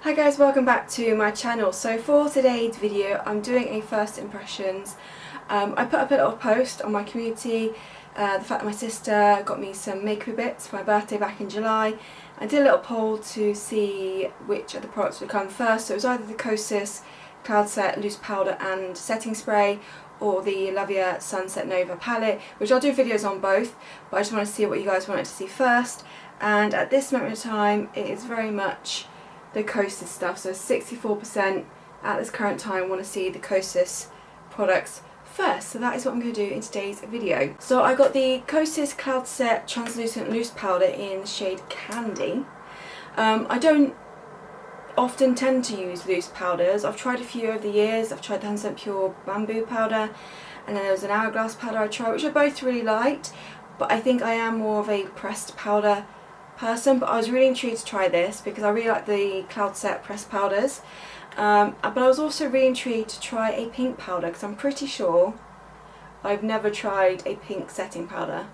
Hi guys, welcome back to my channel. So for today's video I'm doing a first impressions. I put up a little post on my community, the fact that my sister got me some makeup bits for my birthday back in July. I did a little poll to see which of the products would come first, so it was either the Kosas Cloud Set Loose Powder and Setting Spray or the Lavia Sunset Nova palette, which I'll do videos on both, but I just want to see what you guys wanted to see first. And at this moment in time it is very much the Kosas stuff, so 64% at this current time want to see the Kosas products first, so that is what I'm going to do in today's video. So I got the Kosas Cloud Set Translucent Loose Powder in the shade Candy. I don't often tend to use loose powders. I've tried a few over the years. I've tried the 100% Pure Bamboo powder, and then there was an Hourglass powder I tried, which I both really liked, but I think I am more of a pressed powder person. But I was really intrigued to try this because I really like the Cloud Set pressed powders, but I was also really intrigued to try a pink powder because I'm pretty sure I've never tried a pink setting powder.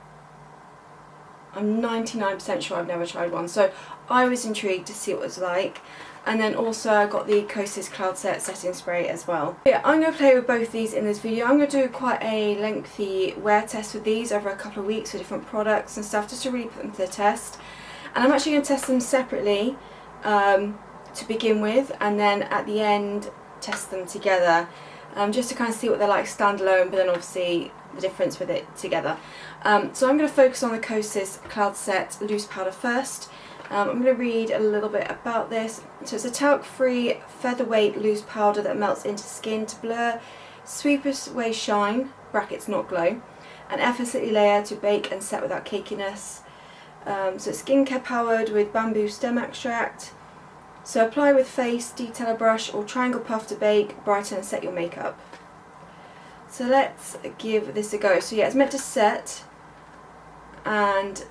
I'm 99% sure I've never tried one, so I was intrigued to see what it was like. And then also I got the Kosas Cloud Set Setting Spray as well. Yeah, I'm going to play with both these in this video. I'm going to do quite a lengthy wear test with these over a couple of weeks with different products and stuff, just to really put them to the test. And I'm actually going to test them separately to begin with, and then at the end test them together, just to kind of see what they're like standalone, but then obviously the difference with it together. So I'm going to focus on the Kosas Cloud Set Loose Powder first. I'm going to read a little bit about this. So it's a talc-free featherweight loose powder that melts into skin to blur, sweep away shine, brackets not glow, and effortlessly layer to bake and set without cakiness. So it's skincare powered with bamboo stem extract. So apply with face, detailer brush or triangle puff to bake, brighten and set your makeup. So let's give this a go. So yeah, it's meant to set and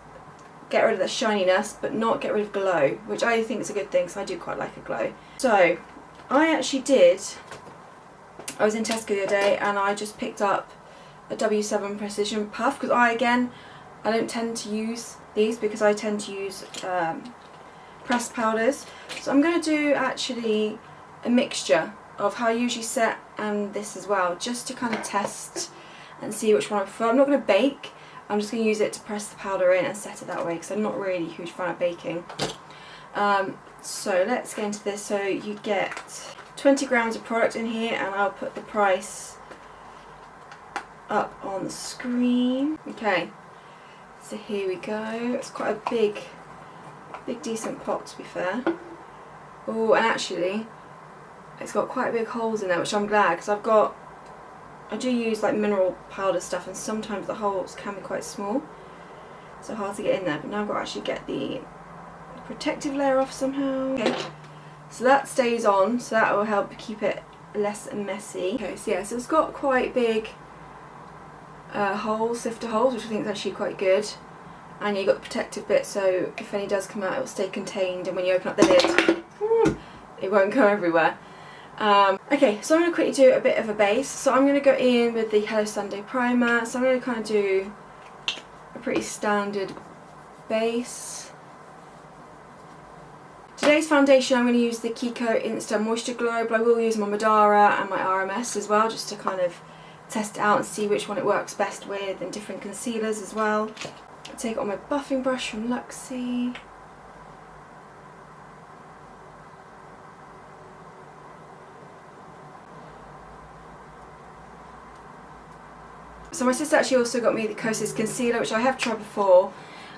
get rid of the shininess but not get rid of glow, which I think is a good thing because I do quite like a glow. So I was in Tesco the other day and I just picked up a W7 Precision Puff because I don't tend to use these because I tend to use pressed powders. So I'm going to do actually a mixture of how I usually set and this as well, just to kind of test and see which one I prefer. I'm not going to bake, I'm just going to use it to press the powder in and set it that way because I'm not really a huge fan of baking. So let's get into this. So you get 20 grams of product in here, and I'll put the price up on the screen. Okay, so here we go. It's quite a big decent pot to be fair. Oh, and actually it's got quite big holes in there, which I'm glad, because I do use like mineral powder stuff and sometimes the holes can be quite small, so hard to get in there, but now I've got to actually get the protective layer off somehow. Okay, so that stays on, so that will help keep it less messy. Okay, so yeah, so it's got quite big holes, sifter holes, which I think is actually quite good. And you've got the protective bit, so if any does come out it will stay contained, and when you open up the lid it won't go everywhere. Okay, so I'm going to quickly do a bit of a base. So I'm going to go in with the Hello Sunday primer. So I'm going to kind of do a pretty standard base. Today's foundation I'm going to use the Kiko Insta Moisture Glow, but I will use my Madara and my RMS as well, just to kind of test it out and see which one it works best with, and different concealers as well. I'll take it on my buffing brush from Luxie. So my sister actually also got me the Kosas concealer, which I have tried before,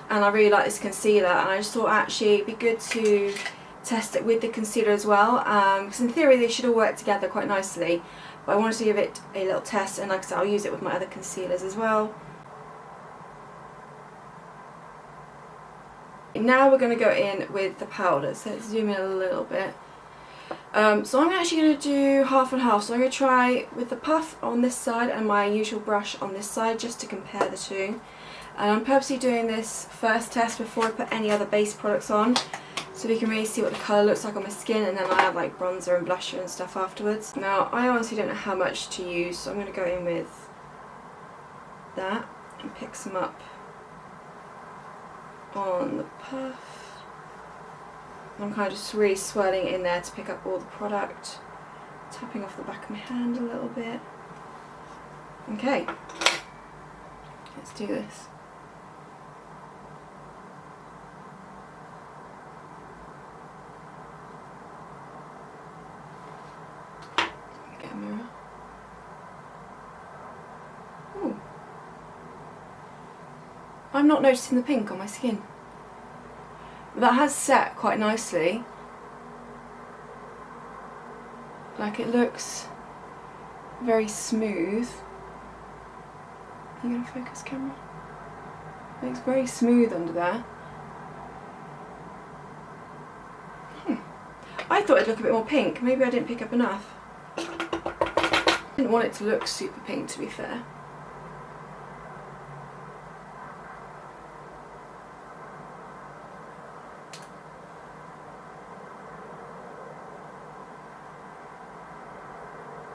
and I really like this concealer, and I just thought actually it'd be good to test it with the concealer as well, because in theory they should all work together quite nicely, but I wanted to give it a little test, and like I said, I'll use it with my other concealers as well. Now we're going to go in with the powder, so let's zoom in a little bit. So I'm actually going to do half and half, so I'm going to try with the puff on this side and my usual brush on this side, just to compare the two. And I'm purposely doing this first test before I put any other base products on, so we can really see what the colour looks like on my skin, and then I have like bronzer and blusher and stuff afterwards. Now I honestly don't know how much to use, so I'm going to go in with that and pick some up on the puff. I'm kind of just really swirling it in there to pick up all the product. Tapping off the back of my hand a little bit. Okay, let's do this. Get a mirror. Ooh. I'm not noticing the pink on my skin. That has set quite nicely. Like, it looks very smooth. Are you going to focus, camera? It looks very smooth under there. I thought it'd look a bit more pink. Maybe I didn't pick up enough. I didn't want it to look super pink, to be fair.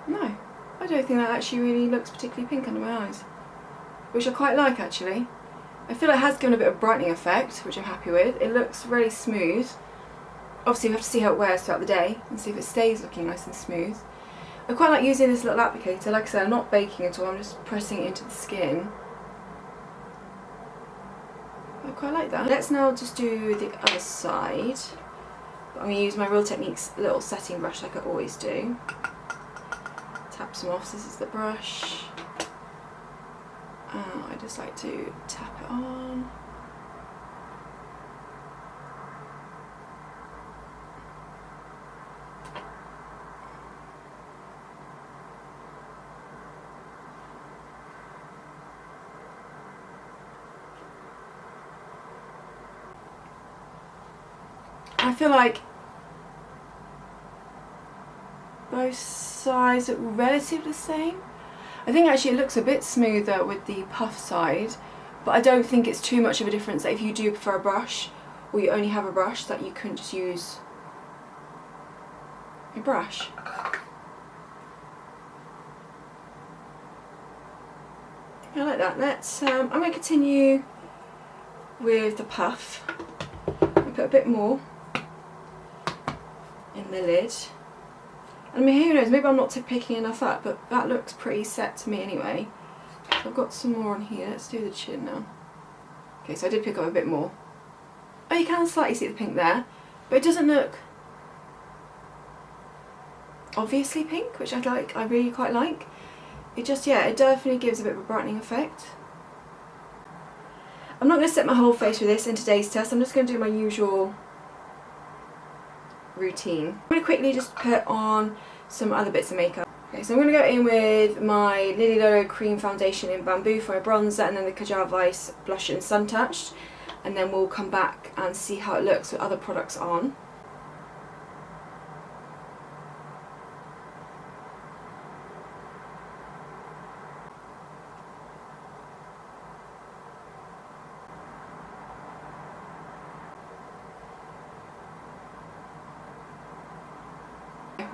No, I don't think that actually really looks particularly pink under my eyes, which I quite like actually. I feel it has given a bit of brightening effect, which I'm happy with. It looks really smooth. Obviously we have to see how it wears throughout the day and see if it stays looking nice and smooth. I quite like using this little applicator. Like I said, I'm not baking at all, I'm just pressing it into the skin. I quite like that. Let's now just do the other side. I'm going to use my Real Techniques little setting brush like I always do. Tap some off. This is the brush. I just like to tap it on. I feel like both sides look relatively the same. I think actually it looks a bit smoother with the puff side, but I don't think it's too much of a difference that if you do prefer a brush, or you only have a brush, that you can just use a brush. I like that. Let's. I'm going to continue with the puff. I'll put a bit more in the lid. I mean, who knows, maybe I'm not picking enough up, but that looks pretty set to me anyway. So I've got some more on here. Let's do the chin now. Okay, so I did pick up a bit more. Oh, you can slightly see the pink there, but it doesn't look obviously pink, which I really quite like. It just, yeah, it definitely gives a bit of a brightening effect. I'm not going to set my whole face with this in today's test. I'm just going to do my usual routine. I'm going to quickly just put on some other bits of makeup. Okay, so I'm going to go in with my Lily Lolo Cream Foundation in Bamboo for my bronzer, and then the Kajal Vice Blush in Sun Touched, and then we'll come back and see how it looks with other products on.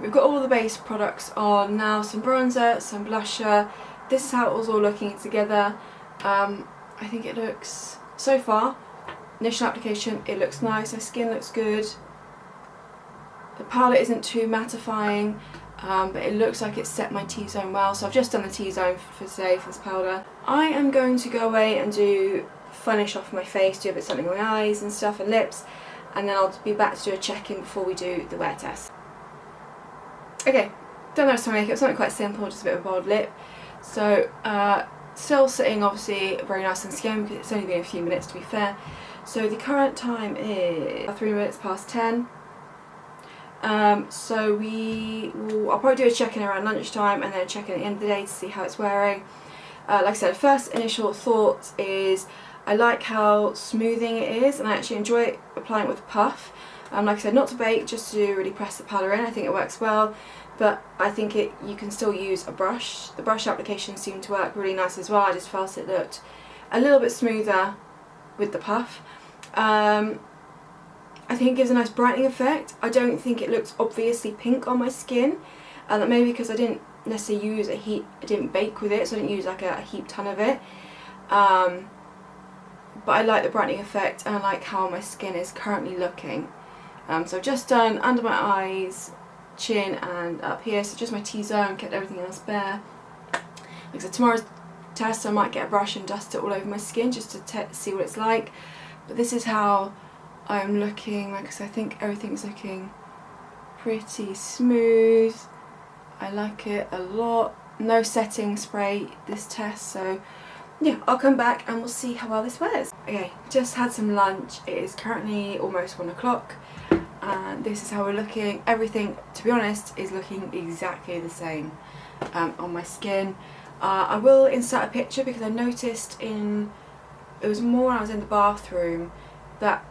We've got all the base products on now, some bronzer, some blusher. This is how it was all looking together. I think it looks, so far, initial application, it looks nice, my skin looks good. The palette isn't too mattifying, but it looks like it's set my T-zone well, so I've just done the T-zone for today for this powder. I am going to go away and do finish off my face, do a bit something on my eyes and stuff and lips, and then I'll be back to do a check-in before we do the wear test. Okay, done the rest of my makeup, something quite simple, just a bit of a bold lip. So, still sitting obviously very nice and skin because it's only been a few minutes to be fair. So the current time is 3 minutes past 10. So I'll probably do a check-in around lunchtime and then a check-in at the end of the day to see how it's wearing. Like I said, first initial thoughts is I like how smoothing it is, and I actually enjoy applying it with puff. Like I said, not to bake, just to really press the powder in. I think it works well, but I think you can still use a brush. The brush application seemed to work really nice as well. I just felt it looked a little bit smoother with the puff. I think it gives a nice brightening effect. I don't think it looks obviously pink on my skin, and that maybe because I didn't necessarily use I didn't bake with it, so I didn't use like a heap ton of it. But I like the brightening effect, and I like how my skin is currently looking. So I've just done under my eyes, chin and up here, so just my T-zone, kept everything else bare. Like I said, tomorrow's test, I might get a brush and dust it all over my skin just to see what it's like. But this is how I'm looking. Like I said, I think everything's looking pretty smooth. I like it a lot. No setting spray this test, so yeah, I'll come back and we'll see how well this wears. Okay, just had some lunch. It is currently almost 1 o'clock and this is how we're looking. Everything, to be honest, is looking exactly the same on my skin. I will insert a picture because I noticed it was more when I was in the bathroom that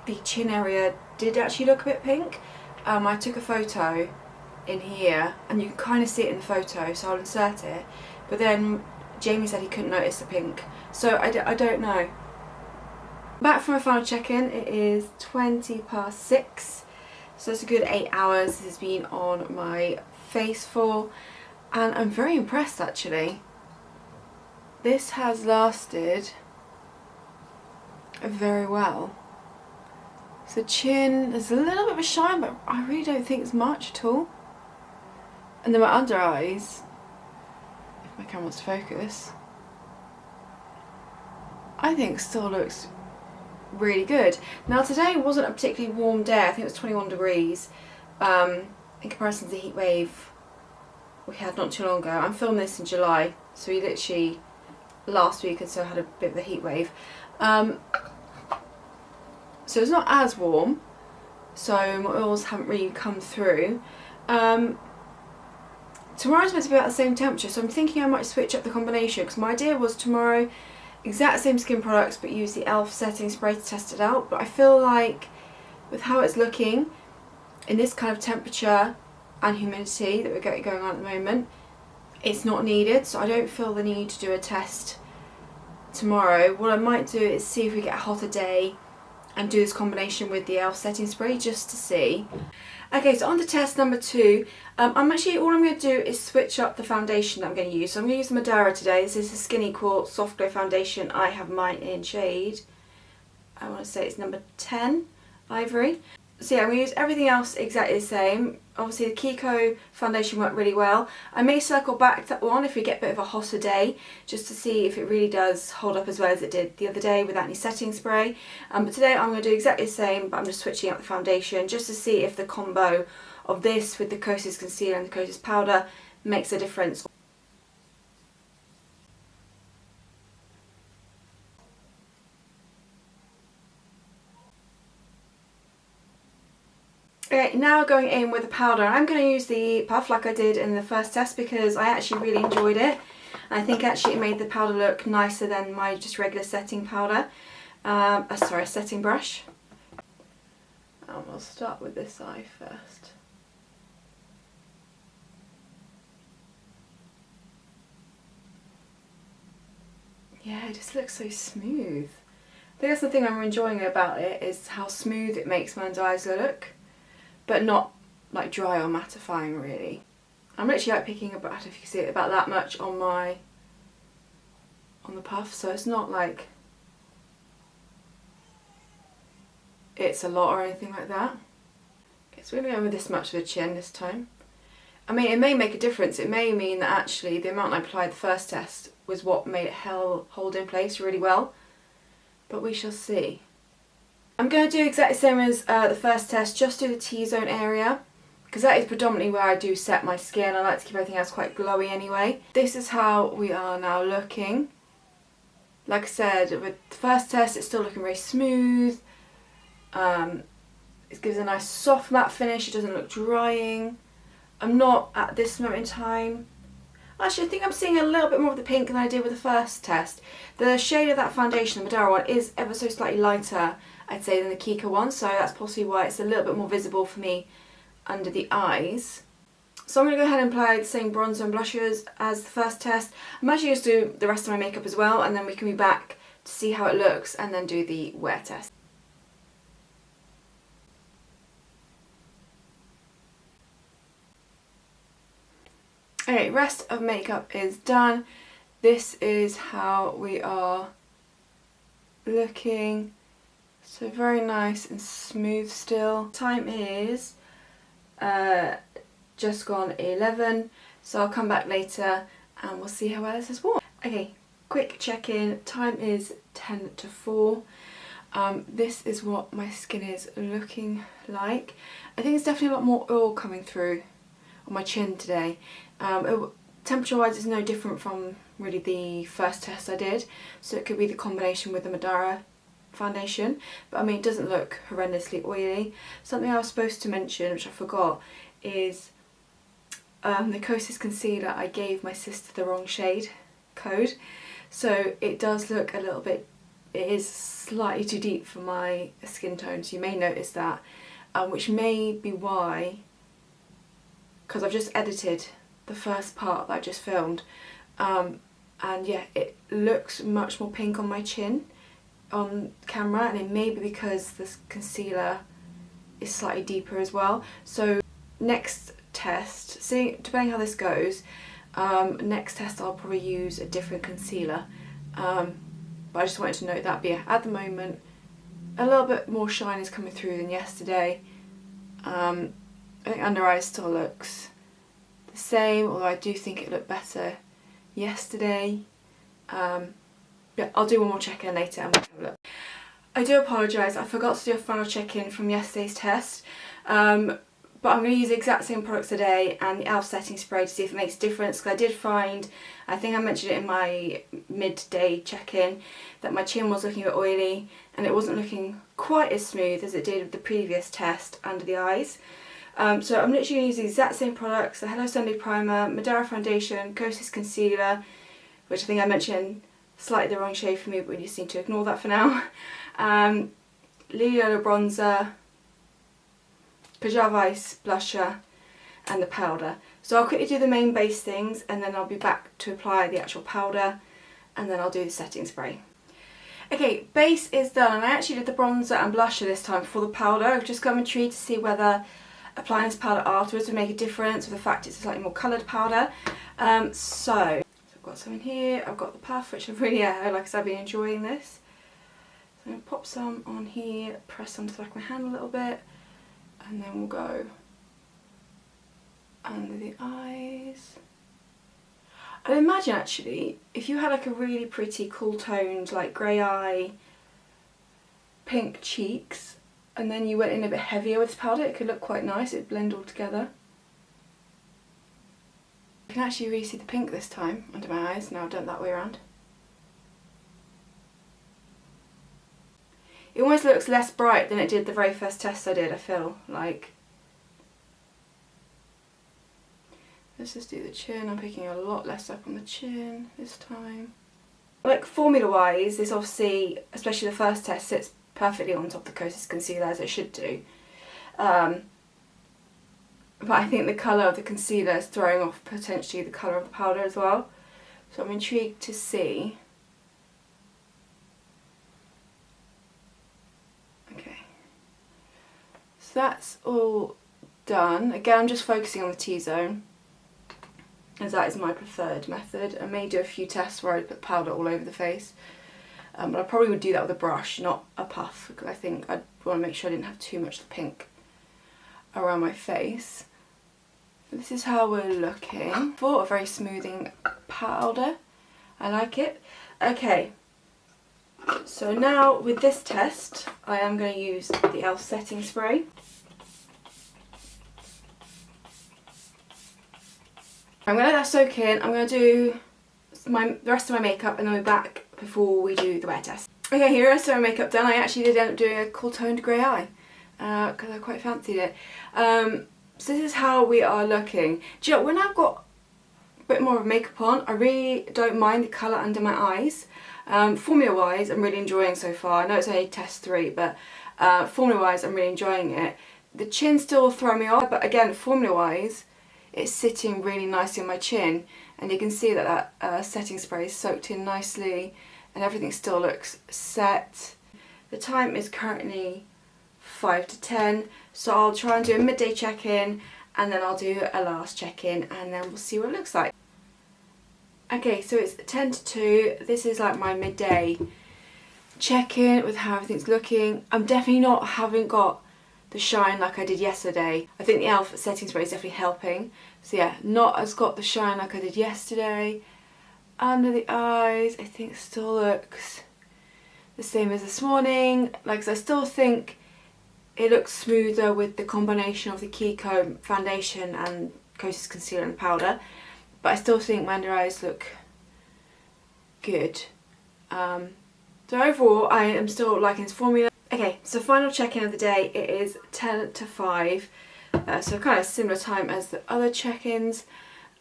the chin area did actually look a bit pink. I took a photo in here and you can kind of see it in the photo, so I'll insert it, but then Jamie said he couldn't notice the pink, so I don't know. Back from my final check-in, it is 6:20, so it's a good 8 hours this has been on my face for, and I'm very impressed actually. This has lasted very well. So chin, there's a little bit of a shine, but I really don't think it's much at all. And then my under eyes, if my camera wants to focus, I think still looks really good. Now today wasn't a particularly warm day, I think it was 21 degrees in comparison to the heat wave we had not too long ago. I'm filming this in July, so we literally last week and so had a bit of a heat wave. So it's not as warm, so my oils haven't really come through. Tomorrow's meant to be about the same temperature, so I'm thinking I might switch up the combination, because my idea was tomorrow exact same skin products but use the e.l.f. setting spray to test it out, but I feel like with how it's looking in this kind of temperature and humidity that we're getting going on at the moment, it's not needed, so I don't feel the need to do a test tomorrow. What I might do is see if we get a hotter day and do this combination with the e.l.f. setting spray just to see. Okay, so on to test number 2. All I'm going to do is switch up the foundation that I'm going to use. So I'm going to use the Madeira today. This is the Skin Equal Soft Glow Foundation. I have mine in shade, I want to say it's number 10, Ivory. So yeah, I'm going to use everything else exactly the same. Obviously the Kiko foundation worked really well. I may circle back to that one if we get a bit of a hotter day, just to see if it really does hold up as well as it did the other day without any setting spray. But today I'm going to do exactly the same, but I'm just switching up the foundation just to see if the combo of this with the Kosas concealer and the Kosas powder makes a difference. Okay, now going in with the powder. I'm going to use the puff like I did in the first test because I actually really enjoyed it. I think actually it made the powder look nicer than my just regular setting powder. Setting brush. We'll start with this eye first. Yeah, it just looks so smooth. I think that's the thing I'm enjoying about it, is how smooth it makes my under eyes look, but not like dry or mattifying really. I'm literally like picking about, I don't know if you can see it, about that much on the puff, so it's not like it's a lot or anything like that. It's really only this much of the chin this time. I mean, it may make a difference. It may mean that actually the amount I applied the first test was what made it hold in place really well, but we shall see. I'm going to do exactly the same as the first test, just do the T-zone area, because that is predominantly where I do set my skin. I like to keep everything else quite glowy anyway. This is how we are now looking. Like I said, with the first test it's still looking very smooth. It gives a nice soft matte finish, it doesn't look drying. I'm not at this moment in time. Actually, I think I'm seeing a little bit more of the pink than I did with the first test. The shade of that foundation, the Madeira one, is ever so slightly lighter, I'd say, than the Kiko one, so that's possibly why it's a little bit more visible for me under the eyes. So I'm going to go ahead and apply the same bronzer and blushers as the first test. I'm actually going to do the rest of my makeup as well, and then we can be back to see how it looks and then do the wear test. Okay, rest of makeup is done. This is how we are looking. So very nice and smooth still. Time is just gone 11, so I'll come back later and we'll see how well this is worn. Okay, quick check-in. Time is 10 to 4. This is what my skin is looking like. I think it's definitely a lot more oil coming through on my chin today. Temperature wise it's no different from really the first test I did, so it could be the combination with the Madara foundation, but I mean it doesn't look horrendously oily. Something I was supposed to mention, which I forgot, is the Kosas concealer. I gave my sister the wrong shade code, so it does look a little bit, it is slightly too deep for my skin tone, so you may notice that, which may be why, because I've just edited the first part that I just filmed, and yeah, it looks much more pink on my chin on camera, and it may be because this concealer is slightly deeper as well. So next test, depending how this goes, next test I'll probably use a different concealer, but I just wanted to note that. But yeah, at the moment a little bit more shine is coming through than yesterday. I think under eye still looks the same, although I do think it looked better yesterday. Yeah, I'll do one more check-in later and we'll have a look. I do apologise, I forgot to do a final check-in from yesterday's test, but I'm going to use the exact same products today and the e.l.f. setting spray to see if it makes a difference, because I did find, I think I mentioned it in my midday check-in, that my chin was looking a bit oily and it wasn't looking quite as smooth as it did with the previous test under the eyes. So I'm literally going to use the exact same products: the Hello Sunday Primer, Madara Foundation, Kosas Concealer, which I think I mentioned slightly the wrong shade for me, but we just need to ignore that for now. Liliola Bronzer, Kajal Ice Blusher, and the powder. So I'll quickly do the main base things and then I'll be back to apply the actual powder, and then I'll do the setting spray. Okay, base is done, and I actually did the bronzer and blusher this time before the powder. I've just got intrigued to see whether applying this powder afterwards would make a difference, with the fact it's a slightly more coloured powder. So I've got some in here. I've got the puff, which I've really, like I said, I've been enjoying this. So I'm going to pop some on here, press onto the back of my hand a little bit, and then we'll go under the eyes. I'd imagine actually, if you had like a really pretty cool toned, like grey eye, pink cheeks, and then you went in a bit heavier with this powder, it could look quite nice. It'd blend all together. I can actually really see the pink this time under my eyes. Now I've done it that way around. It almost looks less bright than it did the very first test I did, I feel like. Let's just do the chin. I'm picking a lot less up on the chin this time. Like formula wise, this obviously, especially the first test, sits perfectly on top of the Kosas concealer, as it should do. But I think the colour of the concealer is throwing off potentially the colour of the powder as well. So I'm intrigued to see. Okay. So that's all done. Again, I'm just focusing on the T-zone, as that is my preferred method. I may do a few tests where I put powder all over the face, but I probably would do that with a brush, not a puff, because I think I'd want to make sure I didn't have too much of the pink around my face. This is how we're looking for a very smoothing powder. I like it. Okay, so now with this test I am going to use the e.l.f. setting spray. I'm going to let that soak in. I'm going to do the rest of my makeup and then we'll be back before we do the wear test. Okay, here, the rest of my makeup done. I actually did end up doing a cool toned grey eye because I quite fancied it. So this is how we are looking. Do you know, when I've got a bit more of makeup on, I really don't mind the colour under my eyes. Formula wise, I'm really enjoying so far. I know it's only test 3, but formula wise, I'm really enjoying it. The chin still throw me off, but again, formula wise, it's sitting really nicely on my chin, and you can see that setting spray is soaked in nicely and everything still looks set. The time is currently 5 to 10, so I'll try and do a midday check-in and then I'll do a last check-in and then we'll see what it looks like. Okay, so it's 10 to 2, this is like my midday check in with how everything's looking. Haven't got the shine like I did yesterday. I think the e.l.f. setting spray is definitely helping. So yeah, not as got the shine like I did yesterday. Under the eyes, I think still looks the same as this morning. Like, I still think it looks smoother with the combination of the Kiko foundation and Kosas concealer and powder. But I still think my under eyes look good. So overall, I am still liking this formula. Okay, so final check-in of the day. It is 10 to 5. So kind of similar time as the other check-ins.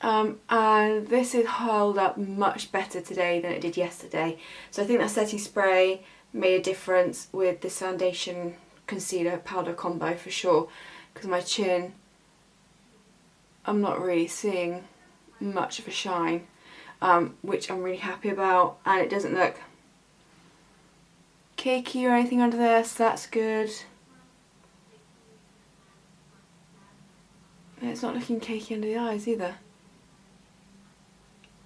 And this has held up much better today than it did yesterday. So I think that setting spray made a difference with this foundation concealer powder combo for sure. Because my chin, I'm not really seeing much of a shine, which I'm really happy about. And it doesn't look cakey or anything under there, so that's good. And it's not looking cakey under the eyes either.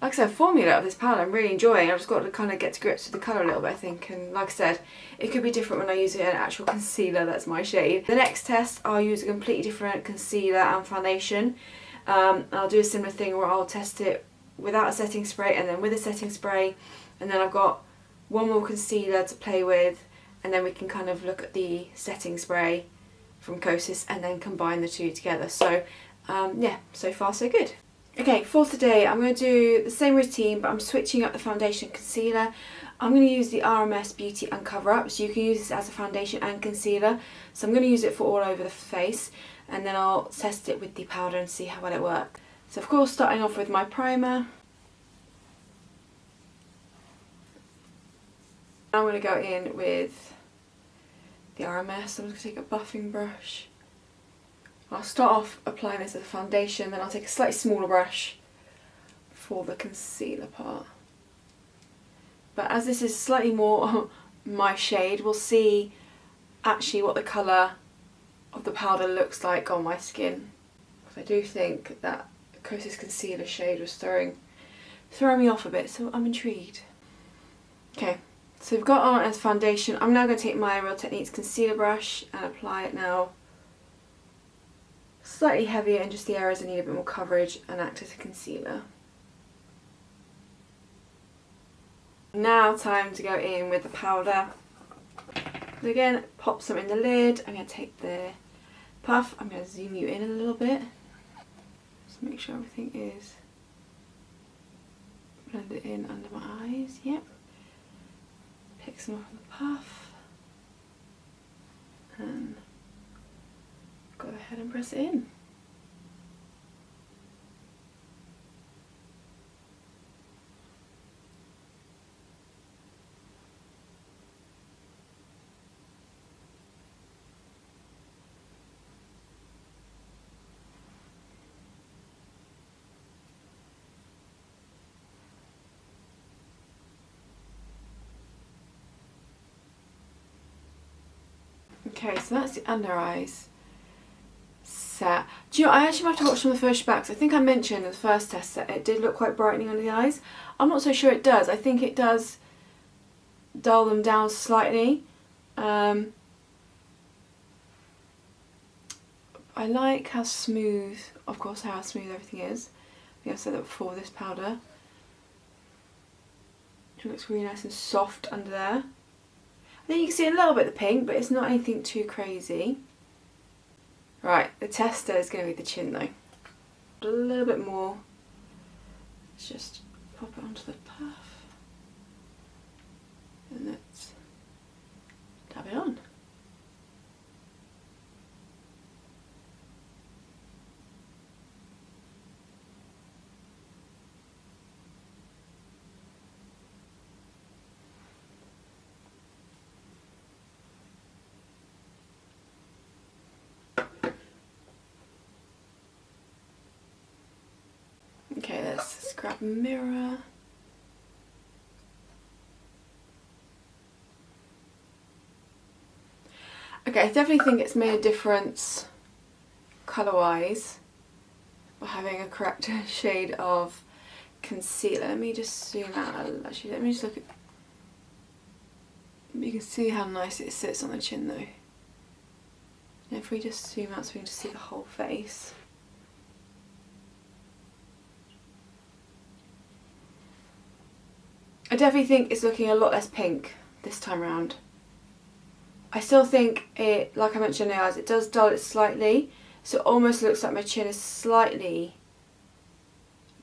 Like I said, formula of this palette I'm really enjoying. I've just got to kind of get to grips with the colour a little bit, I think. And like I said, it could be different when I use an actual concealer that's my shade. The next test, I'll use a completely different concealer and foundation. I'll do a similar thing where I'll test it without a setting spray and then with a setting spray. And then I've got one more concealer to play with. And then we can kind of look at the setting spray from Kosas and then combine the two together. So yeah, so far so good. Okay, for today I'm going to do the same routine, but I'm switching up the foundation and concealer. I'm going to use the RMS Beauty and Cover Up, so you can use this as a foundation and concealer. So I'm going to use it for all over the face, and then I'll test it with the powder and see how well it works. So of course, starting off with my primer. I'm going to go in with the RMS. I'm just going to take a buffing brush. I'll start off applying this as a foundation, then I'll take a slightly smaller brush for the concealer part. But as this is slightly more my shade, we'll see actually what the colour of the powder looks like on my skin. Because I do think that Kosas concealer shade was throwing me off a bit, so I'm intrigued. Okay, so we've got on as foundation. I'm now going to take my Real Techniques concealer brush and apply it now slightly heavier in just the areas that need a bit more coverage and act as a concealer. Now time to go in with the powder. Again, pop some in the lid. I'm going to take the puff. I'm going to zoom you in a little bit. Just make sure everything is blended in under my eyes. Yep. Pick some off the puff. And go ahead and press it in. Okay, so that's the under eyes set. Do you know, I actually have to watch some of the first backs. I think I mentioned in the first test that it did look quite brightening under the eyes. I'm not so sure it does. I think it does dull them down slightly. I like how smooth, of course, how smooth everything is. I think I said that before, this powder. It looks really nice and soft under there. I think you can see a little bit of the pink, but it's not anything too crazy. Right, the tester is going to be the chin though. A little bit more. Let's just pop it onto the puff. And let's dab it on. Okay, let's grab a mirror. Okay, I definitely think it's made a difference colour-wise by having a correct shade of concealer. Let me just zoom out. Actually, let me just look at... You can see how nice it sits on the chin though. And if we just zoom out so we can just see the whole face. I definitely think it's looking a lot less pink this time around. I still think it, like I mentioned earlier, it does dull it slightly, so it almost looks like my chin is slightly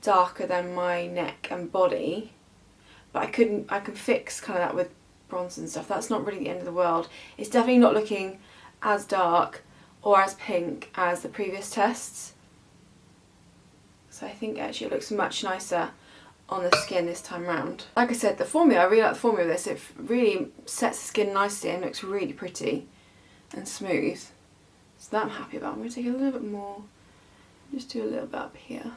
darker than my neck and body, but I can fix kind of that with bronze and stuff. That's not really the end of the world. It's definitely not looking as dark or as pink as the previous tests, so I think actually it looks much nicer on the skin this time round. Like I said, the formula, I really like the formula of this. It really sets the skin nicely and looks really pretty and smooth. So that I'm happy about. I'm going to take a little bit more, just do a little bit up here.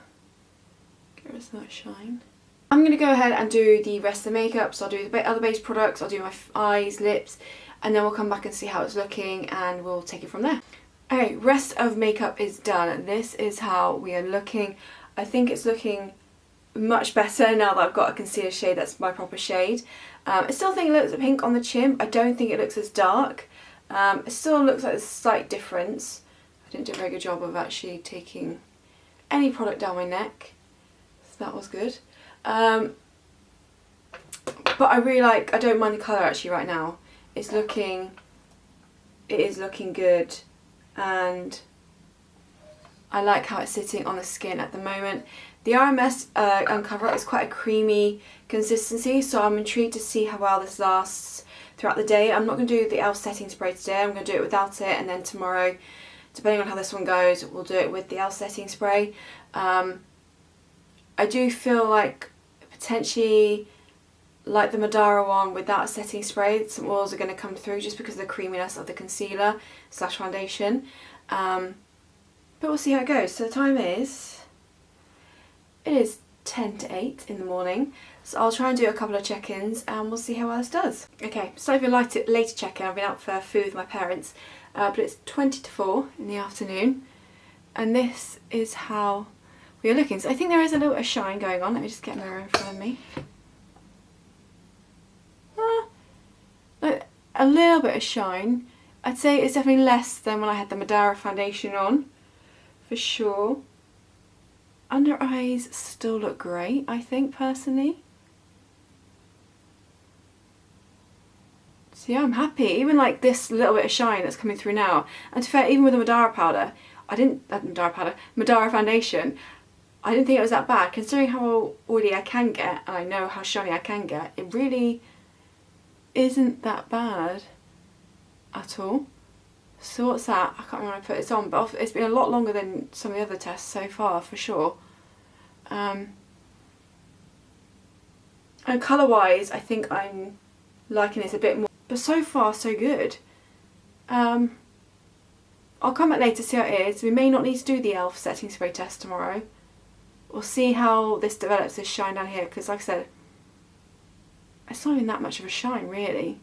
Get rid of some of that shine. I'm going to go ahead and do the rest of the makeup. So I'll do the other base products, I'll do my eyes, lips, and then we'll come back and see how it's looking and we'll take it from there. Okay, rest of makeup is done. This is how we are looking. I think it's looking much better now that I've got a concealer shade that's my proper shade. I still think it looks pink on the chin. I don't think it looks as dark. It still looks like there's a slight difference. I didn't do a very good job of actually taking any product down my neck, so that was good. But I really like, I don't mind the colour actually right now. It is looking good, and I like how it's sitting on the skin at the moment. The RMS Uncover is quite a creamy consistency, so I'm intrigued to see how well this lasts throughout the day. I'm not going to do the e.l.f. setting spray today, I'm going to do it without it, and then tomorrow, depending on how this one goes, we'll do it with the e.l.f. setting spray. I do feel like potentially, like the Madara one without a setting spray, some oils are going to come through just because of the creaminess of the concealer / foundation. But we'll see how it goes. So the time is... It is 10 to 8 in the morning, so I'll try and do a couple of check-ins and we'll see how well this does. Okay, slightly later check-in. I've been out for food with my parents, but it's 20 to 4 in the afternoon, and this is how we are looking. So I think there is a little bit of shine going on. Let me just get a mirror in front of me. Like a little bit of shine. I'd say it's definitely less than when I had the Madara foundation on, for sure. Under eyes still look great, I think, personally. So yeah, I'm happy. Even like this little bit of shine that's coming through now. And to be fair, even with the Madara powder, Madara foundation, I didn't think it was that bad. Considering how oily I can get, and I know how shiny I can get, it really isn't that bad at all. So what's that? I can't remember when I put this on, but it's been a lot longer than some of the other tests so far, for sure. And colour wise, I think I'm liking this a bit more, but so far so good. I'll come back later to see how it is. We may not need to do the e.l.f. setting spray test tomorrow. We'll see how this develops, this shine down here, because like I said, it's not even that much of a shine really.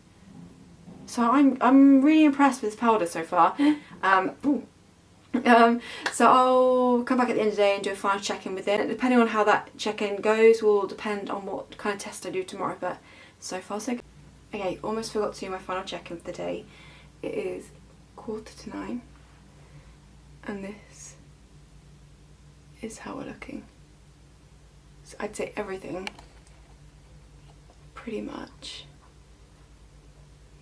So I'm really impressed with this powder so far. So I'll come back at the end of the day and do a final check-in with it. Depending on how that check-in goes will depend on what kind of test I do tomorrow, but so far so good. Okay, almost forgot to do my final check-in for the day. It is 8:45 and this is how we're looking. So I'd say everything pretty much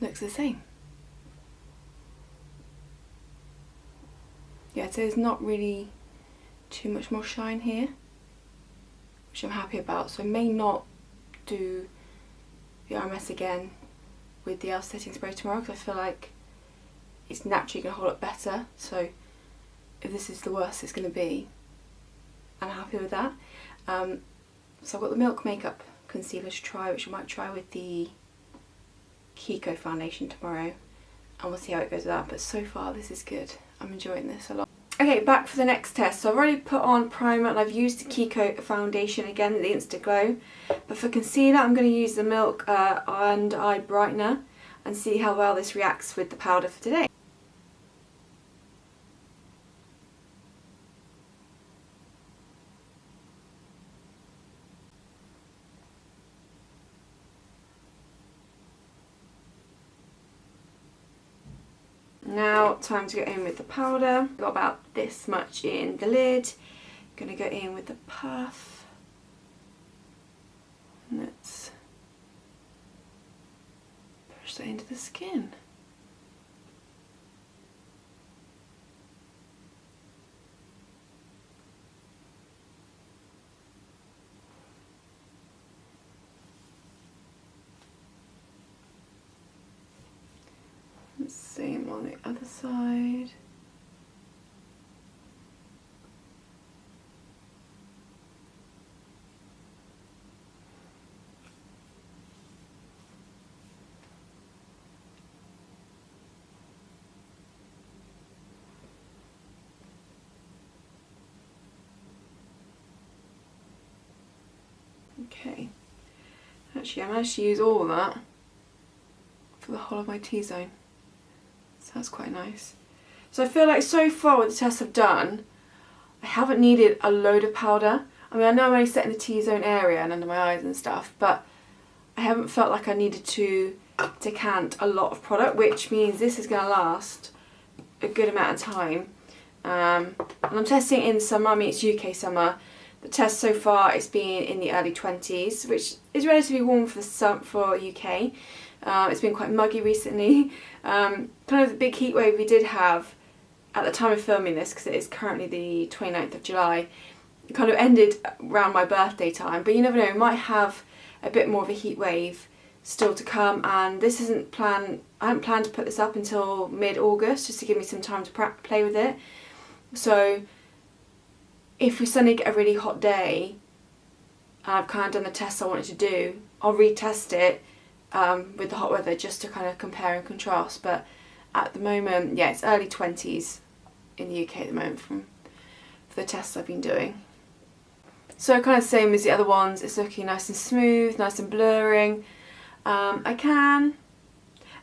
looks the same. Yeah, so there's not really too much more shine here, which I'm happy about. So I may not do the RMS again with the e.l.f. setting spray tomorrow, because I feel like it's naturally going to hold up better. So if this is the worst it's going to be, I'm happy with that. So I've got the Milk Makeup concealer to try, which I might try with the Kiko foundation tomorrow, and we'll see how it goes with that. But so far this is good. I'm enjoying this a lot. Okay, back for the next test. So I've already put on primer and I've used the Kiko foundation again, the Insta Glow. But for concealer I'm going to use the Milk Under Eye Brightener and see how well this reacts with the powder for today. now time to go in with the powder. Got about this much in the lid. Gonna go in with the puff. And let's push that into the skin. Same on the other side. Okay. Actually, I managed to use all of that for the whole of my T-zone. So that's quite nice. So I feel like so far with the tests I've done, I haven't needed a load of powder. I mean, I know I'm only setting the T-zone area and under my eyes and stuff, but I haven't felt like I needed to decant a lot of product, which means this is going to last a good amount of time. And I'm testing it in summer. I mean, it's UK summer. The test so far it's been in the early 20s, which is relatively warm for UK. It's been quite muggy recently. Kind of the big heat wave we did have at the time of filming this, because it is currently the 29th of July, it kind of ended around my birthday time, but you never know, we might have a bit more of a heat wave still to come, and this isn't planned. I haven't planned to put this up until mid-August, just to give me some time to play with it. So if we suddenly get a really hot day and I've kind of done the tests I wanted to do, I'll retest it with the hot weather, just to kind of compare and contrast. But at the moment, yeah, it's early 20s in the UK at the moment for the tests I've been doing. So kind of same as the other ones, it's looking nice and smooth, nice and blurring. I can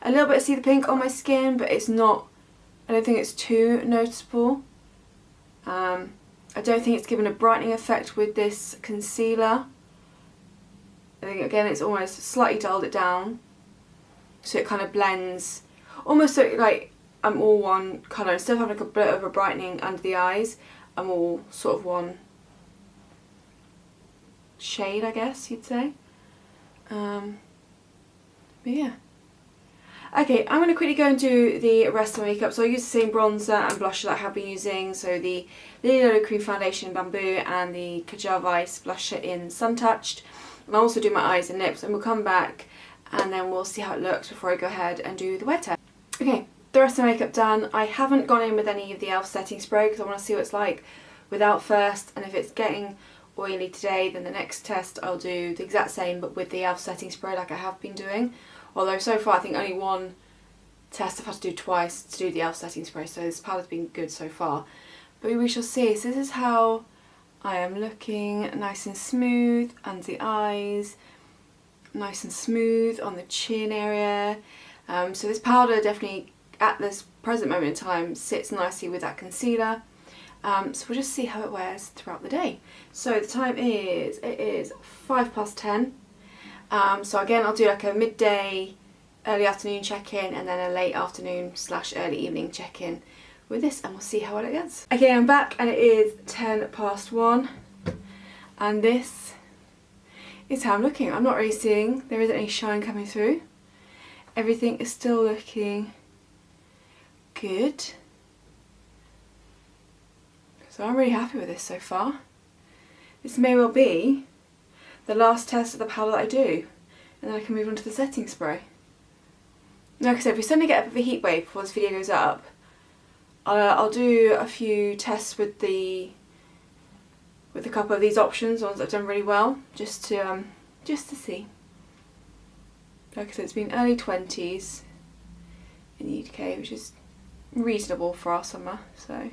a little bit see the pink on my skin, but it's not, I don't think it's too noticeable. I don't think it's given a brightening effect with this concealer. I think again it's almost slightly dulled it down, so it kind of blends, almost like I'm all one colour. Instead of having like a bit of a brightening under the eyes, I'm all sort of one shade, I guess you'd say. But yeah. Okay, I'm going to quickly go and do the rest of my makeup. So I use the same bronzer and blusher that I have been using. So the Lily Lolo Cream Foundation in Bamboo and the Kajal Vice blusher in Sun Touched. And I'll also do my eyes and lips, and we'll come back and then we'll see how it looks before I go ahead and do the wear test. Okay, the rest of my makeup done. I haven't gone in with any of the e.l.f. setting spray because I want to see what it's like without first, and if it's getting oily today, then the next test I'll do the exact same but with the e.l.f. setting spray like I have been doing. Although so far I think only one test I've had to do twice to do the e.l.f. setting spray, so this powder's been good so far. But we shall see. So this is how I am looking, nice and smooth under the eyes, nice and smooth on the chin area. So this powder definitely at this present moment in time sits nicely with that concealer. So we'll just see how it wears throughout the day. So the time is, it is 10:05. So again I'll do like a midday, early afternoon check-in and then a late afternoon / early evening check-in with this, and we'll see how it gets. Okay, I'm back and it is 1:10 and this is how I'm looking. I'm not really seeing, there isn't any shine coming through. Everything is still looking good. So I'm really happy with this so far. This may well be the last test of the powder that I do, and then I can move on to the setting spray. Now, like I said, if we suddenly get a bit of a heat wave before this video goes up, I'll do a few tests with a couple of these options, ones that I've done really well, just to see. Like I said, it's been early 20s in the UK, which is reasonable for our summer. So.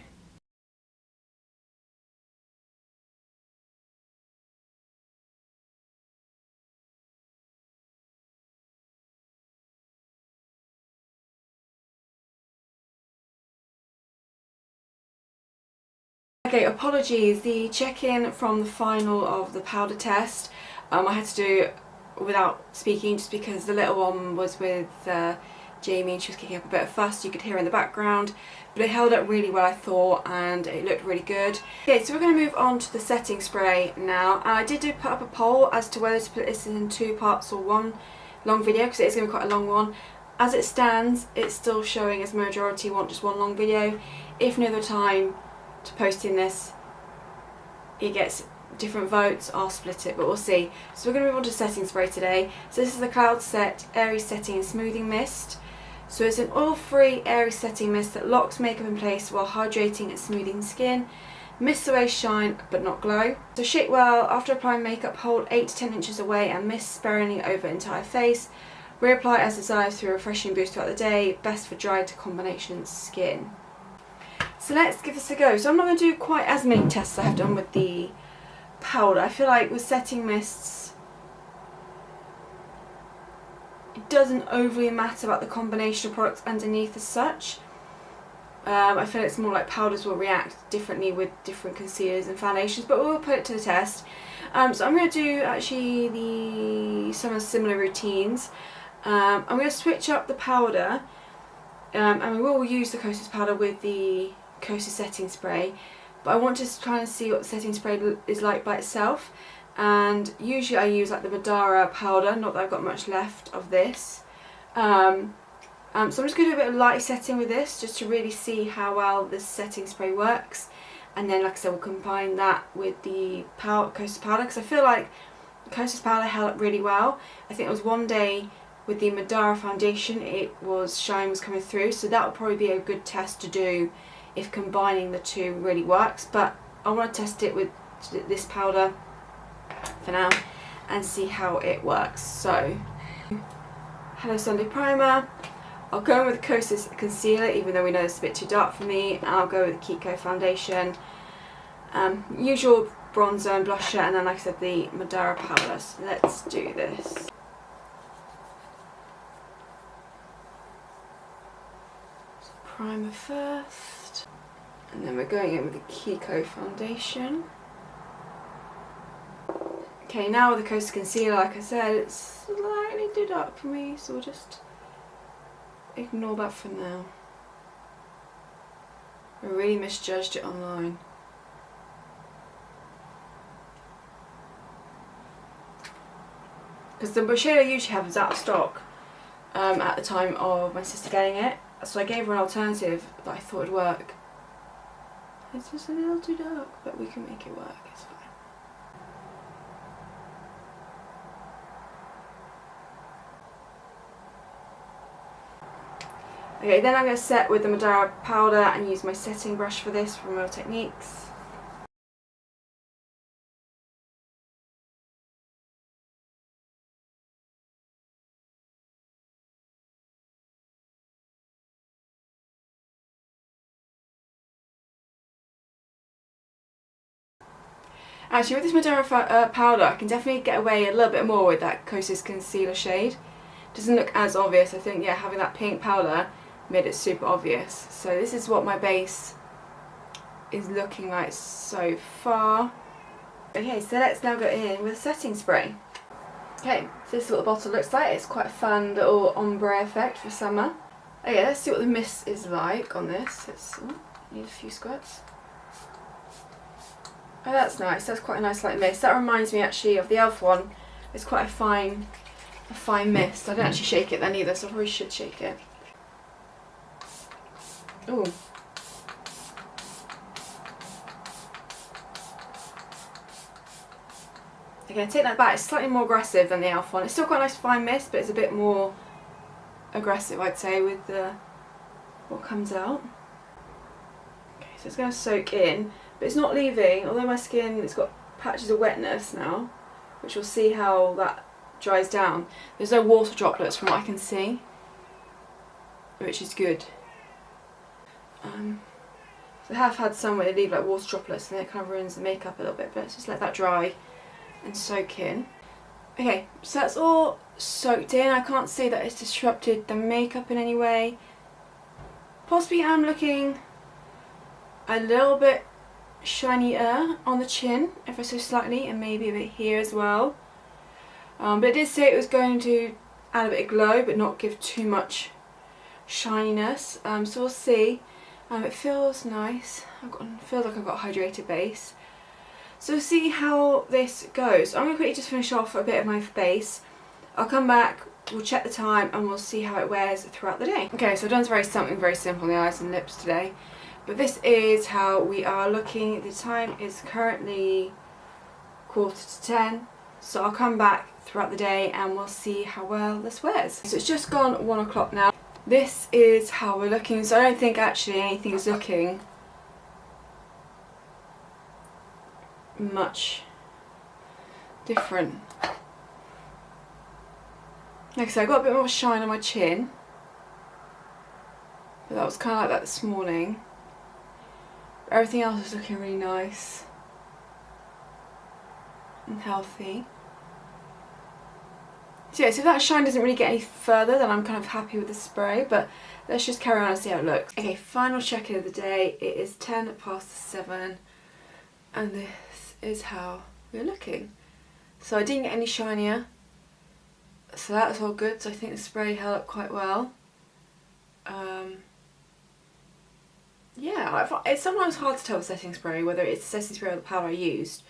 Okay, apologies, the check-in from the final of the powder test, I had to do without speaking just because the little one was with Jamie, and she was kicking up a bit of fuss, you could hear her in the background, but it held up really well I thought, and it looked really good. Okay, so we're going to move on to the setting spray now, and I did put up a poll as to whether to put this in 2 parts or 1 long video, because it is going to be quite a long one. As it stands, it's still showing as majority want just 1 long video. If near the time to posting this it gets different votes, I'll split it, but we'll see. So we're going to move on to setting spray today. So this is the Cloud Set Airy Setting and Smoothing Mist. So it's an oil-free airy setting mist that locks makeup in place while hydrating and smoothing skin. Mists away shine but not glow. So shake well. After applying makeup, hold 8 to 10 inches away and mist sparingly over entire face. Reapply as desired through a refreshing boost throughout the day. Best for dry to combination skin. So let's give this a go. So I'm not going to do quite as many tests as I have done with the powder. I feel like with setting mists, it doesn't overly matter about the combination of products underneath as such. I feel it's more like powders will react differently with different concealers and foundations, but we'll put it to the test. So I'm going to do actually some of the similar routines. I'm going to switch up the powder, and we will use the Kosas powder with the Kosas setting spray, but I want to try and see what the setting spray is like by itself. And usually I use like the Madara powder, not that I've got much left of this. So I'm just going to do a bit of light setting with this, just to really see how well this setting spray works. And then, like I said, we'll combine that with the Kosas powder, because I feel like the Kosas powder held up really well. I think it was one day with the Madara foundation, shine was coming through, so that would probably be a good test to do if combining the 2 really works. But I want to test it with this powder for now and see how it works. So, Hello Sunday primer. I'll go in with the Kosas concealer, even though we know it's a bit too dark for me, and I'll go with the Kiko foundation. Usual bronzer and blusher, and then, like I said, the Madara powder. So let's do this. So primer first, and then we're going in with the Kiko foundation. Okay, now with the Kosas concealer, like I said, it's slightly too dark for me, so we'll just ignore that for now. I really misjudged it online. Because the shade I usually have is out of stock at the time of my sister getting it, so I gave her an alternative that I thought would work. It's just a little too dark, but we can make it work, it's fine. Okay, then I'm going to set with the Madara powder and use my setting brush for this from Real Techniques. Actually, with this Madara powder, I can definitely get away a little bit more with that Kosas concealer shade. Doesn't look as obvious. I think, yeah, having that pink powder made it super obvious. So this is what my base is looking like so far. Okay, so let's now go in with setting spray. Okay, so this is what the bottle looks like. It's quite a fun little ombre effect for summer. Okay, let's see what the mist is like on this. Need a few squirts. Oh, that's nice. That's quite a nice light mist. That reminds me actually of the e.l.f. one. It's quite a fine mist. I don't actually shake it then either, so I probably should shake it. Ooh. Okay, take that back. It's slightly more aggressive than the e.l.f. one. It's still quite a nice fine mist, but it's a bit more aggressive, I'd say, with what comes out. Okay, so it's going to soak in, but it's not leaving. Although my skin, it's got patches of wetness now, which we'll see how that dries down. There's no water droplets from what I can see, which is good. So I have had some where they leave like water droplets and it kind of ruins the makeup a little bit, but let's just let that dry and soak in. Okay, so that's all soaked in. I can't see that it's disrupted the makeup in any way. Possibly I'm looking a little bit shinier on the chin, ever so slightly, and maybe a bit here as well. But it did say it was going to add a bit of glow but not give too much shininess, so we'll see. It feels nice. Feels like I've got a hydrated base. So we'll see how this goes. I'm going to quickly just finish off a bit of my base. I'll come back, we'll check the time, and we'll see how it wears throughout the day. Okay, so I've done something very simple on the eyes and lips today. But this is how we are looking. The time is currently 9:45, so I'll come back throughout the day and we'll see how well this wears. So it's just gone 1 o'clock now. This is how we're looking, so I don't think actually anything is looking much different. Like I said, I got a bit more shine on my chin, but that was kind of like that this morning. Everything else is looking really nice and healthy. So yeah, so if that shine doesn't really get any further, then I'm kind of happy with the spray, but let's just carry on and see how it looks. Okay, final check-in of the day. It is 7:10, and this is how we're looking. So I didn't get any shinier, so that's all good. So I think the spray held up quite well. Yeah, it's sometimes hard to tell with setting spray whether it's the setting spray or the powder I used.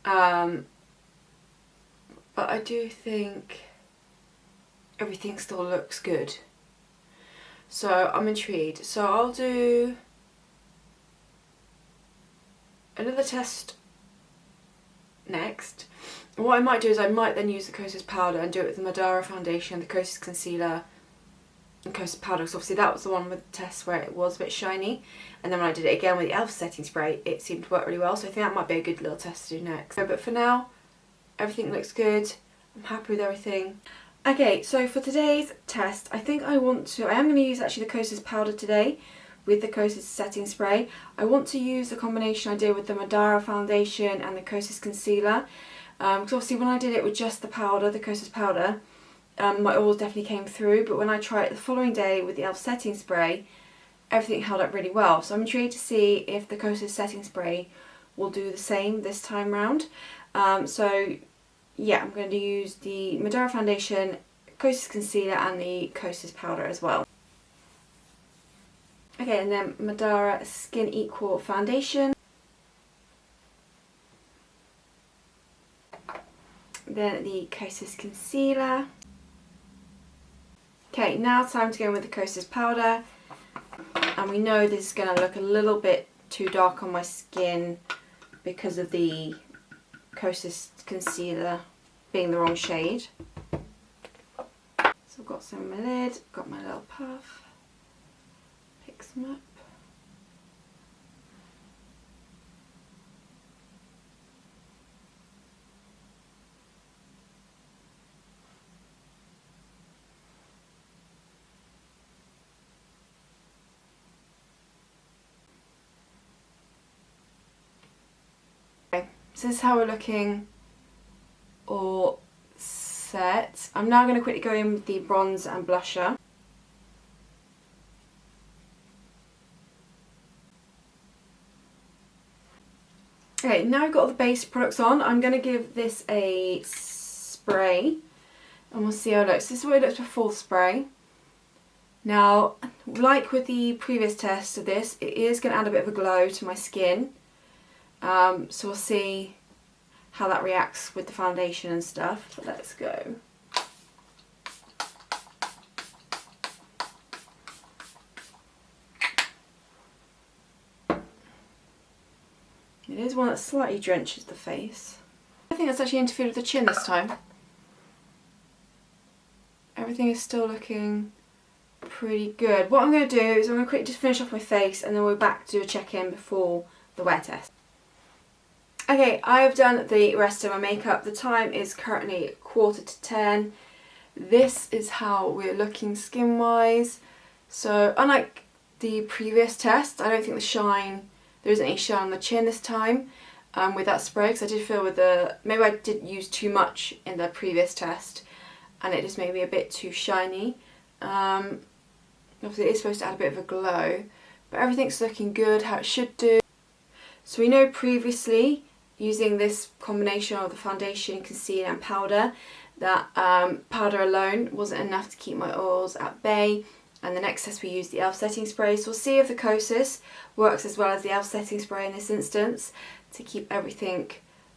But I do think everything still looks good. So I'm intrigued. So I'll do another test next. And what I might do is I might then use the Kosas powder and do it with the Madara foundation, the Kosas concealer, and Kosas powder, because obviously that was the one with the test where it was a bit shiny, and then when I did it again with the e.l.f. setting spray, it seemed to work really well, so I think that might be a good little test to do next. But for now, everything looks good. I'm happy with everything. Okay, so for today's test, I am going to use actually the Kosas powder today with the Kosas setting spray. I want to use the combination I did with the Madara foundation and the Kosas concealer, because obviously when I did it with just the powder, the Kosas powder, my oils definitely came through, but when I tried it the following day with the e.l.f. setting spray, everything held up really well. So I'm intrigued to see if the Kosas setting spray will do the same this time round. So yeah, I'm going to use the Madara foundation, Kosas concealer and the Kosas powder as well. Okay, and then Madara Skin Equal foundation. Then the Kosas concealer. Okay, now time to go in with the Kosas powder. And we know this is going to look a little bit too dark on my skin because of the Kosas concealer being the wrong shade. So I've got some on my lid, got my little puff, pick some up. Okay, so this is how we're looking all set. I'm now going to quickly go in with the bronze and blusher. Okay, now I've got all the base products on, I'm going to give this a spray and we'll see how it looks. This is what it looks before the spray. Now, like with the previous test of this, it is going to add a bit of a glow to my skin. So we'll see how that reacts with the foundation and stuff, but let's go. It is one that slightly drenches the face. I think that's actually interfered with the chin this time. Everything is still looking pretty good. What I'm going to do is I'm going to quickly just finish off my face and then we're back to do a check-in before the wear test. Okay, I have done the rest of my makeup. The time is currently 9:45. This is how we're looking skin-wise. So unlike the previous test, I don't think there isn't any shine on the chin this time with that spray, because I did feel maybe I did use too much in the previous test and it just made me a bit too shiny. Obviously it is supposed to add a bit of a glow, but everything's looking good, how it should do. So we know previously, using this combination of the foundation, concealer and powder, that powder alone wasn't enough to keep my oils at bay, And the next test we use the e.l.f. setting spray. So we'll see if the Kosas works as well as the e.l.f. setting spray in this instance to keep everything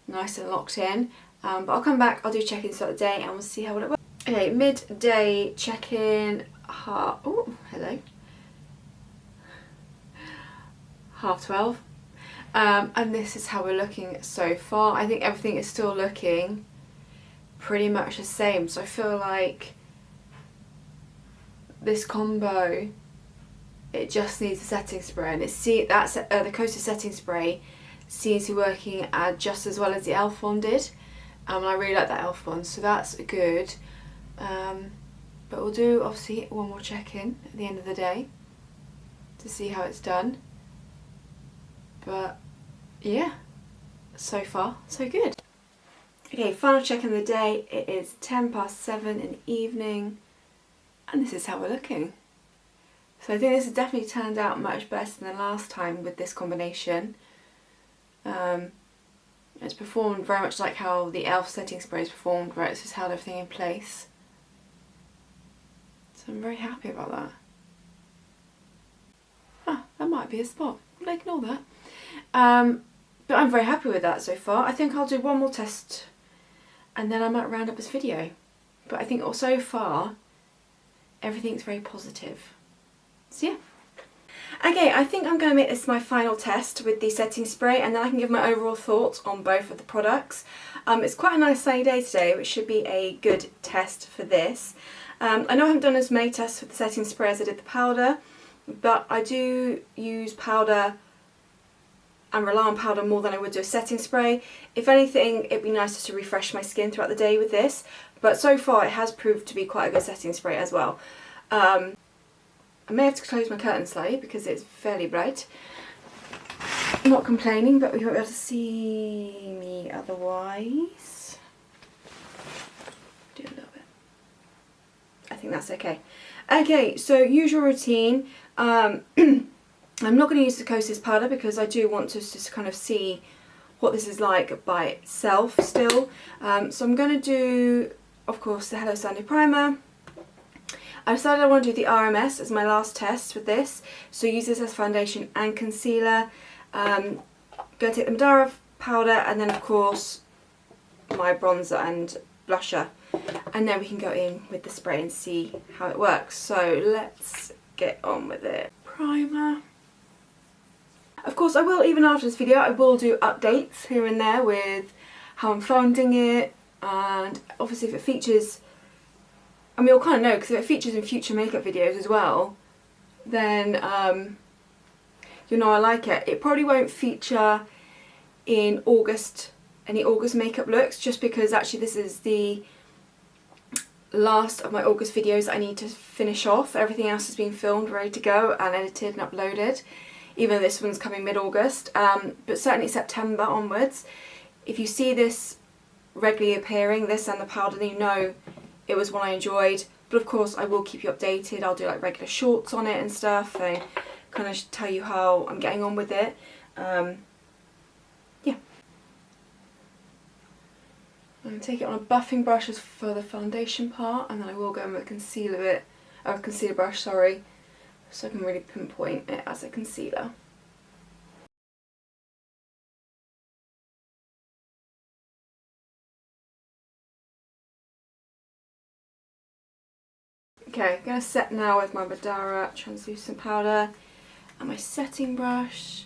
nice and locked in. But I'll come back, I'll do check-ins throughout the day and we'll see how it works. Okay, midday check-in, oh, hello. 12:30. And this is how we're looking so far. I think everything is still looking pretty much the same. So I feel like this combo, it just needs a setting spray, and that's the Kosas setting spray seems to be working just as well as the e.l.f. one did. And I really like that e.l.f. one, so that's good. But we'll do obviously one more check-in at the end of the day to see how it's done. But yeah, so far so good. Okay, final check in the day. It is 7:10 in the evening and this is how we're looking. So I think this has definitely turned out much better than the last time with this combination. It's performed very much like how the e.l.f. setting spray is performed, where it's just held everything in place. So I'm very happy about that. That might be a spot. We'll ignore that. But I'm very happy with that so far. I think I'll do one more test and then I might round up this video. But I think so far everything's very positive. So yeah. Okay, I think I'm going to make this my final test with the setting spray and then I can give my overall thoughts on both of the products. It's quite a nice sunny day today, which should be a good test for this. I know I haven't done as many tests with the setting spray as I did the powder, but I do use powder and rely on powder more than I would do a setting spray. If anything, it'd be nice just to refresh my skin throughout the day with this, but so far it has proved to be quite a good setting spray as well. I may have to close my curtain slightly because it's fairly bright. I'm not complaining, but you won't be able to see me otherwise. Do a little bit. I think that's okay. Okay, so usual routine. I'm not going to use the Kosas powder because I do want to just kind of see what this is like by itself still. So I'm going to do, of course, the Hello Sandy primer. I decided I want to do the RMS as my last test with this, so use this as foundation and concealer. Going to take the Madara powder and then of course my bronzer and blusher, and then we can go in with the spray and see how it works. So let's get on with it. Primer. Of course I will, even after this video, I will do updates here and there with how I'm finding it, and obviously if it features, I mean, you'll kind of know because if it features in future makeup videos as well, then you know I like it. It probably won't feature in August, any August makeup looks, just because actually this is the last of my August videos that I need to finish off. Everything else has been filmed, ready to go and edited and uploaded, even though this one's coming mid-August. But certainly September onwards, if you see this regularly appearing, this and the powder, then you know it was one I enjoyed. But of course I will keep you updated. I'll do like regular shorts on it and stuff and kind of tell you how I'm getting on with it. Yeah. I'm going to take it on a buffing brush as for the foundation part, and then I will go in with a concealer brush, sorry, so I can really pinpoint it as a concealer. Okay, I'm going to set now with my Madara translucent powder and my setting brush.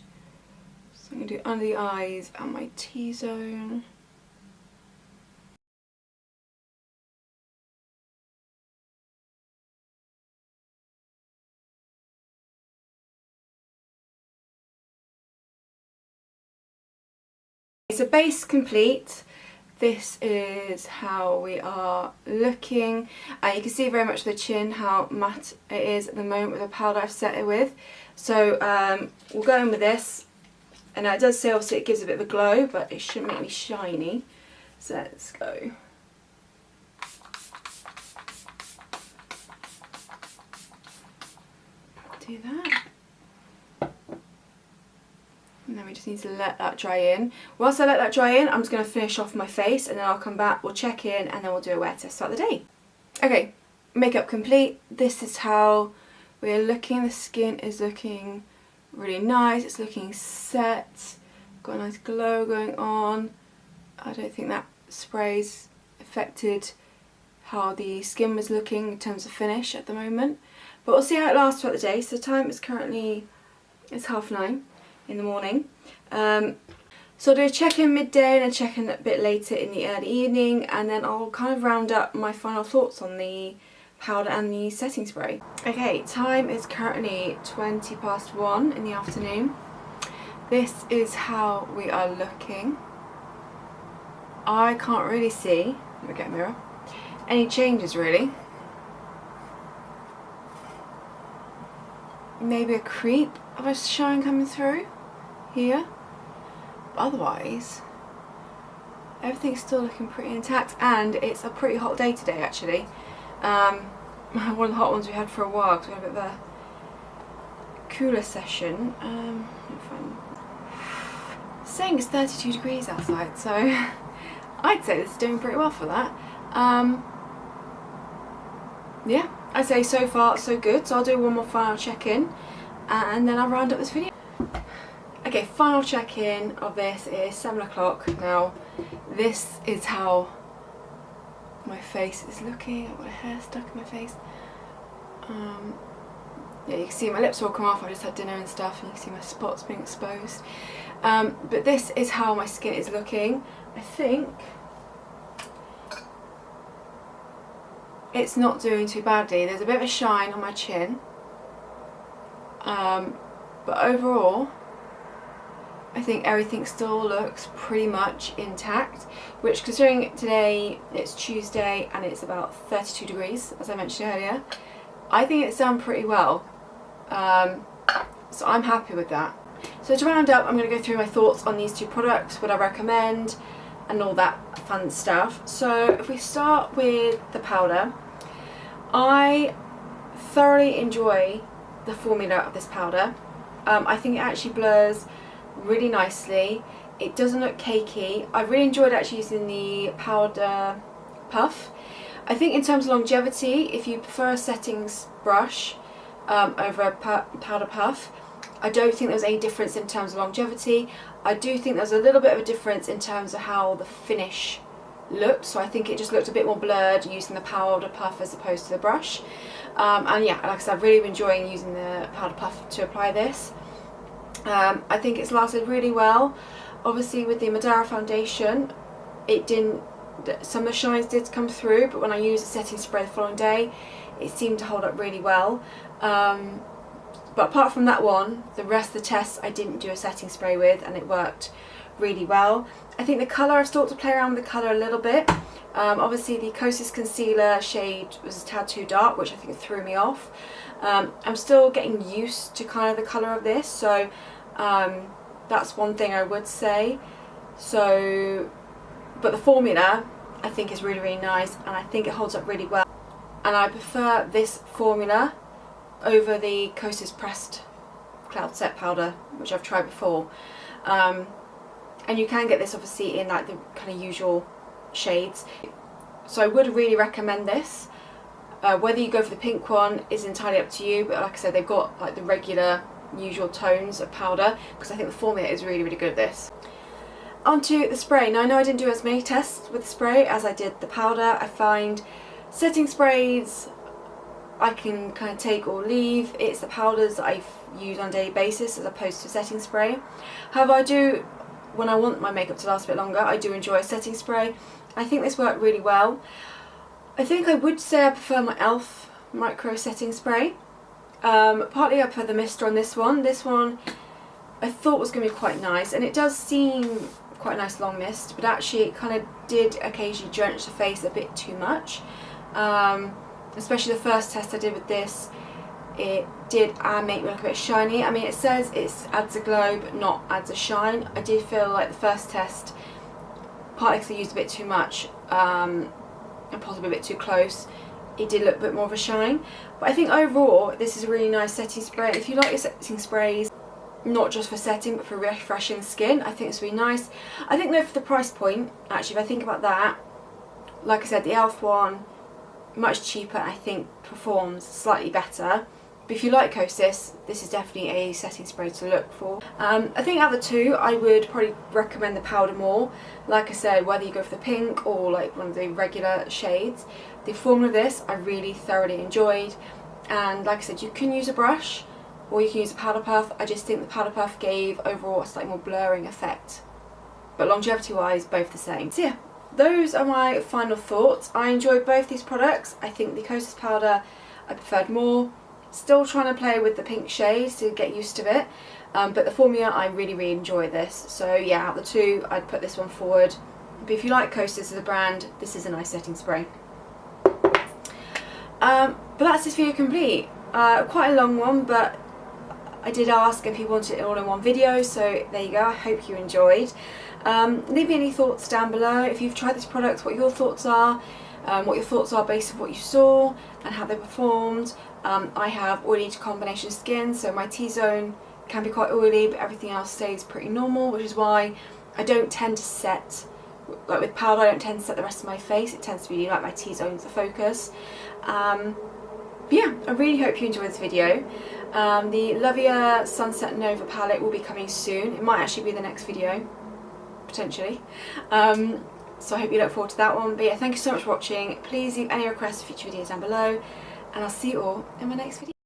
So I'm going to do under the eyes and my T-zone. So base complete. This is how we are looking. You can see very much the chin, how matte it is at the moment with the powder I've set it with. So we'll go in with this. And now it does say obviously it gives a bit of a glow, but it shouldn't make me shiny. So let's go. Do that. And then we just need to let that dry in. Whilst I let that dry in, I'm just going to finish off my face and then I'll come back, we'll check in and then we'll do a wear test throughout the day. Okay, makeup complete. This is how the skin is looking really nice, it's looking set, got a nice glow going on. I don't think that spray's affected how the skin was looking in terms of finish at the moment, but we'll see how it lasts throughout the day. So the time is currently, it's 9:30 in the morning. So I'll do a check-in midday and a check-in a bit later in the early evening, and then I'll kind of round up my final thoughts on the powder and the setting spray. Okay, time is currently 1:20 in the afternoon. This is how we are looking. I can't really see, let me get a mirror, any changes really. Maybe a creep of a shine coming through here. But otherwise, everything's still looking pretty intact, and it's a pretty hot day today actually. One of the hot ones we had for a while, because we had a bit of a cooler session. It's saying it's 32 degrees outside, so I'd say this is doing pretty well for that. Yeah, I'd say so far so good. So I'll do one more final check-in and then I'll round up this video. Okay, final check-in of this is 7 o'clock now. This is how my face is looking. I've got a hair stuck in my face. Yeah, you can see my lips all come off. I just had dinner and stuff, and you can see my spots being exposed. But this is how my skin is looking. I think it's not doing too badly. There's a bit of a shine on my chin, but overall I think everything still looks pretty much intact, which, considering today it's Tuesday and it's about 32 degrees as I mentioned earlier, I think it's done pretty well. So I'm happy with that. So to round up, I'm going to go through my thoughts on these two products, what I recommend and all that fun stuff. So if we start with the powder, I thoroughly enjoy the formula of this powder. I think it actually blurs really nicely. It doesn't look cakey. I really enjoyed actually using the powder puff. I think in terms of longevity, if you prefer a settings brush over a powder puff, I don't think there's any difference in terms of longevity. I do think there's a little bit of a difference in terms of how the finish looked, so I think it just looked a bit more blurred using the powder puff as opposed to the brush. And yeah, like I said, I've really been enjoying using the powder puff to apply this. I think it's lasted really well. Obviously with the Madeira foundation, it didn't, some of the shines did come through, but when I used a setting spray the following day, it seemed to hold up really well. But apart from that one, the rest of the tests I didn't do a setting spray with, and it worked really well. I think the colour, I've started to play around with the colour a little bit. Obviously the Kosas concealer shade was a tad too dark, which I think threw me off. I'm still getting used to kind of the colour of this, so that's one thing I would say. So, but the formula I think is really, really nice, and I think it holds up really well. And I prefer this formula over the Kosas pressed cloud set powder, which I've tried before. And you can get this obviously in like the kind of usual shades. So I would really recommend this. Whether you go for the pink one is entirely up to you, but like I said, they've got like the regular usual tones of powder, because I think the formula is really, really good at this. Onto the spray. Now I know I didn't do as many tests with the spray as I did the powder. I find setting sprays I can kind of take or leave. It's the powders that I use on a daily basis as opposed to setting spray. However, I do, when I want my makeup to last a bit longer, I do enjoy a setting spray. I think this worked really well. I think I would say I prefer my e.l.f. micro setting spray. Partly I prefer the mister on this one. This one I thought was going to be quite nice, and it does seem quite a nice long mist, but actually it kind of did occasionally drench the face a bit too much. Especially the first test I did with this, it did make me look a bit shiny. I mean, it says it adds a glow but not adds a shine. I did feel like the first test, partly because I used a bit too much and possibly a bit too close, it did look a bit more of a shine. But I think overall this is a really nice setting spray. If you like your setting sprays, not just for setting but for refreshing skin, I think it's really nice. I think though for the price point, actually if I think about that, like I said, the e.l.f. one, much cheaper, and I think performs slightly better. But if you like Kosas, this is definitely a setting spray to look for. I think out of the two, I would probably recommend the powder more. Like I said, whether you go for the pink or like one of the regular shades, the formula of this I really thoroughly enjoyed. And like I said, you can use a brush or you can use a powder puff. I just think the powder puff gave overall a slightly more blurring effect. But longevity wise, both the same. So yeah, those are my final thoughts. I enjoyed both these products. I think the Kosas powder I preferred more. Still trying to play with the pink shades to get used to it. But the formula, I really enjoy this. So yeah, out of the two, I'd put this one forward. But if you like Kosas as a brand, this is a nice setting spray. But that's this video complete. Quite a long one, but I did ask if you wanted it all in one video, so there you go. I hope you enjoyed. Leave me any thoughts down below. If you've tried this product, what your thoughts are. What your thoughts are based on what you saw and how they performed. I have oily to combination skin, so my T-zone can be quite oily, but everything else stays pretty normal, which is why I don't tend to set, like with powder, I don't tend to set the rest of my face. It tends to be like my T-zone's the focus. But yeah, I really hope you enjoyed this video. The Lovia Sunset Nova palette will be coming soon. It might actually be the next video, potentially. So I hope you look forward to that one. But yeah, thank you so much for watching. Please leave any requests for future videos down below, and I'll see you all in my next video.